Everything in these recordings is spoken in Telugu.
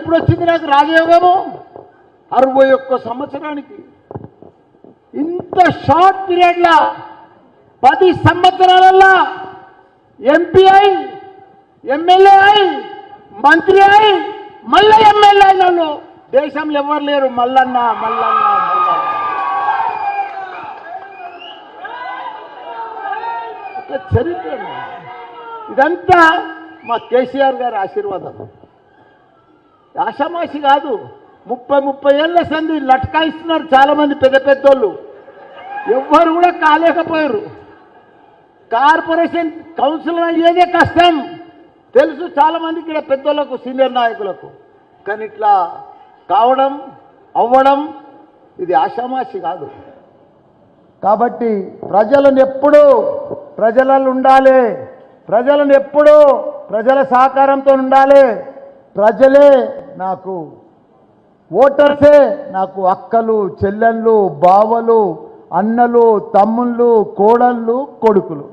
ఎప్పుడు వచ్చింది నాకు రాజయోగము? 61 సంవత్సరానికి. ఇంత షార్ట్ పీరియడ్లా 10 సంవత్సరాలల్లా ఎంపీ అయి, ఎమ్మెల్యే అయి, మంత్రి అయి, మళ్ళీ ఎమ్మెల్యే అయిన వాళ్ళు దేశంలో ఎవరు లేరు. మల్లన్న మల్లన్న మల్లన్న. ఒక చరిత్ర. ఇదంతా మా కేసీఆర్ గారి ఆశీర్వాదం. ఆషామాషి కాదు. 30 ఏళ్ళ సంది లట్కాయిస్తున్నారు చాలామంది పెద్ద పెద్దోళ్ళు. ఎవ్వరు కూడా కాలేకపోయారు. కార్పొరేషన్ కౌన్సిలర్ అయ్యేదే కష్టం తెలుసు చాలామందికి, ఇక్కడ పెద్దోళ్ళకు, సీనియర్ నాయకులకు. కానీ ఇట్లా కావడం, అవ్వడం ఇది ఆషామాషి కాదు. కాబట్టి ప్రజలను ఎప్పుడూ ప్రజలలో ఉండాలి. ప్రజలను ఎప్పుడూ ప్రజల సహకారంతో ఉండాలి. ప్రజలే నాకు ఓటర్సే నాకు అక్కలు, చెల్లెళ్ళు, బావలు, అన్నలు, తమ్ముళ్ళు, కోడళ్ళు, కొడుకులు.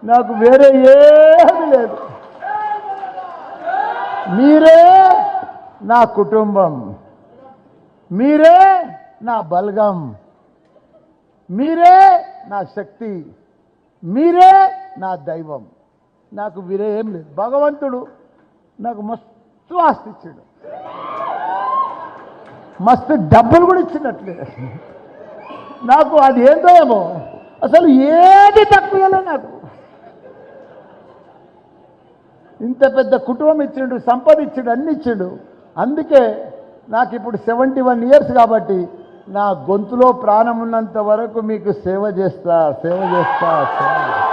నాకు వేరే ఏమీ లేదు. మీరే నా కుటుంబం, మీరే నా బలగం, మీరే నా శక్తి, మీరే నా దైవం. నాకు వేరే ఏం లేదు. భగవంతుడు నాకు మస్తు ఆస్తి ఇచ్చాడు, మస్తు డబ్బులు కూడా ఇచ్చినట్లే. నాకు అది ఏందో ఏమో అసలు ఏది తక్కువలే. నాకు ఇంత పెద్ద కుటుంబం ఇచ్చిండు, సంపద ఇచ్చిండు, అన్ని ఇచ్చిండు. అందుకే నాకు ఇప్పుడు 71 ఇయర్స్ కాబట్టి నా గొంతులో ప్రాణం ఉన్నంత వరకు మీకు సేవ చేస్తా, సేవ చేస్తా, సేవ చేస్తా.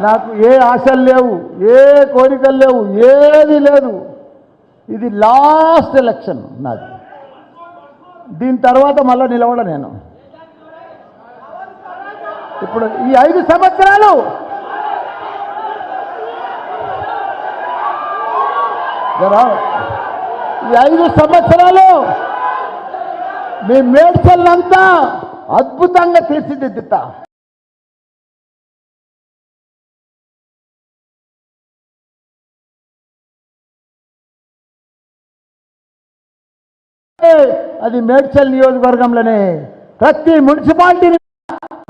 నాకు ఏ ఆశలు లేవు, ఏ కోరికలు లేవు, ఏది లేదు. ఇది లాస్ట్ ఎలక్షన్ నాది. దీని తర్వాత మళ్ళీ నిలవడ నేను. ఇప్పుడు ఈ 5 సంవత్సరాలు ఈ 5 సంవత్సరాలు మీ మేడ్చల్నంతా అద్భుతంగా తీర్చిదిద్దుతా. అది మేడ్చల్ నియోజకవర్గంలోనే ప్రతి మున్సిపాలిటీని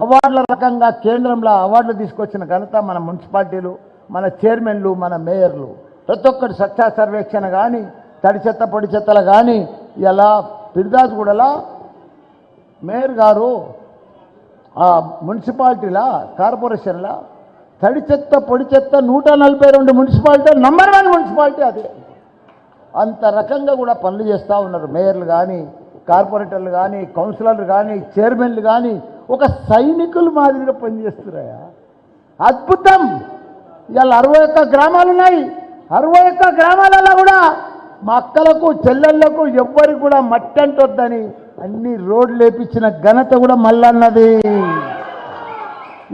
అవార్డుల రకంగా కేంద్రంలో అవార్డులు తీసుకొచ్చిన ఘనత మన మున్సిపాలిటీలు, మన చైర్మన్లు, మన మేయర్లు. ప్రతి ఒక్కటి స్వచ్ఛ సర్వేక్షణ కానీ, తడి చెత్త పొడి చెత్తలు కానీ. ఇలా పిడిదాసుగూడలా మేయర్ గారు ఆ మున్సిపాలిటీల కార్పొరేషన్ల తడి చెత్త పొడి చెత్త 142 మున్సిపాలిటీ నంబర్ 1 మున్సిపాలిటీ అదే. అంత రకంగా కూడా పనులు చేస్తూ ఉన్నారు మేయర్లు కానీ, కార్పొరేటర్లు కానీ, కౌన్సిలర్లు కానీ, చైర్మన్లు కానీ. ఒక సైనికులు మాదిరిగా పనిచేస్తున్నాయా, అద్భుతం. ఇవాళ 61 గ్రామాలు ఉన్నాయి. 61 గ్రామాలలో కూడా మా అక్కలకు, చెల్లెళ్లకు ఎవ్వరికి కూడా మట్టి అంటొద్దని అన్ని రోడ్లు వేపించిన ఘనత కూడా మల్లన్నది.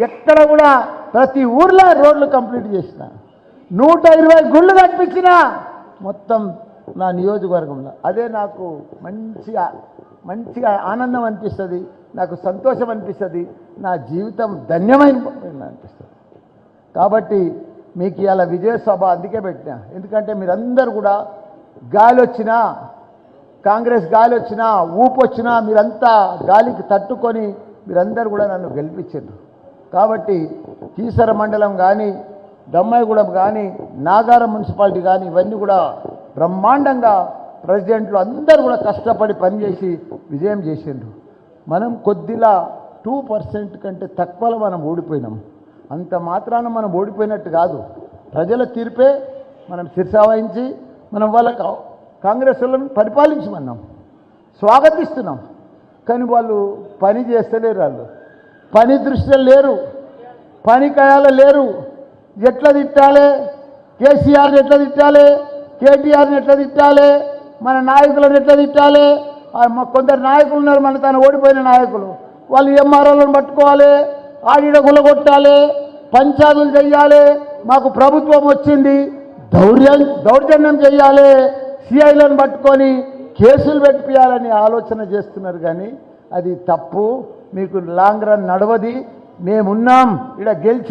ఎక్కడ కూడా ప్రతి ఊర్లో రోడ్లు కంప్లీట్ చేసిన, 120 గుళ్ళు కట్టించిన మొత్తం నా నియోజకవర్గంలో. అదే నాకు మంచిగా ఆనందం అనిపిస్తుంది, నాకు సంతోషం అనిపిస్తుంది, నా జీవితం ధన్యమైన అనిపిస్తుంది. కాబట్టి మీకు ఇలా విజయ సభ అందుకే పెట్టినా. ఎందుకంటే మీరందరూ కూడా గాలి వచ్చినా, కాంగ్రెస్ గాలి వచ్చినా, ఊపు వచ్చినా మీరంతా గాలికి తట్టుకొని మీరందరూ కూడా నన్ను గెలిపించారు. కాబట్టి కీసర మండలం కానీ, దమ్మాయిగూడెం కానీ, నాగారం మున్సిపాలిటీ కానీ ఇవన్నీ కూడా బ్రహ్మాండంగా ప్రెసిడెంట్లు అందరూ కూడా కష్టపడి పనిచేసి విజయం చేసిండ్రు. మనం కొద్దిలా 2% కంటే తక్కువలో మనం ఓడిపోయినాం. అంత మాత్రాన మనం ఓడిపోయినట్టు కాదు. ప్రజల తీర్పే మనం శిరసావహించి మనం వాళ్ళకు కాంగ్రెస్ వాళ్ళని పరిపాలించమన్నాం, స్వాగతిస్తున్నాం. కానీ వాళ్ళు పని చేస్తలేరు, వాళ్ళు పని దృష్టిలో లేరు, పని కయాల లేరు. ఎట్లా తిట్టాలి, కేసీఆర్ని ఎట్లా తిట్టాలి, కేటీఆర్ని ఎట్లా తిట్టాలి, మన నాయకులను ఎట్లా తిట్టాలి. కొందరు నాయకులు ఉన్నారు మన తను ఓడిపోయిన నాయకులు, వాళ్ళు ఎంఆర్ఓలను పట్టుకోవాలి, ఆడిడ గులగొట్టాలి, పంచాయతీలు చెయ్యాలి, మాకు ప్రభుత్వం వచ్చింది దౌర్జన్యం చెయ్యాలి, సిఐలను పట్టుకొని కేసులు పెట్టియాలని ఆలోచన చేస్తున్నారు. కానీ అది తప్పు. మీకు లాంగ్ రన్ నడవది. మేమున్నాం, ఇక్కడ గెలిచి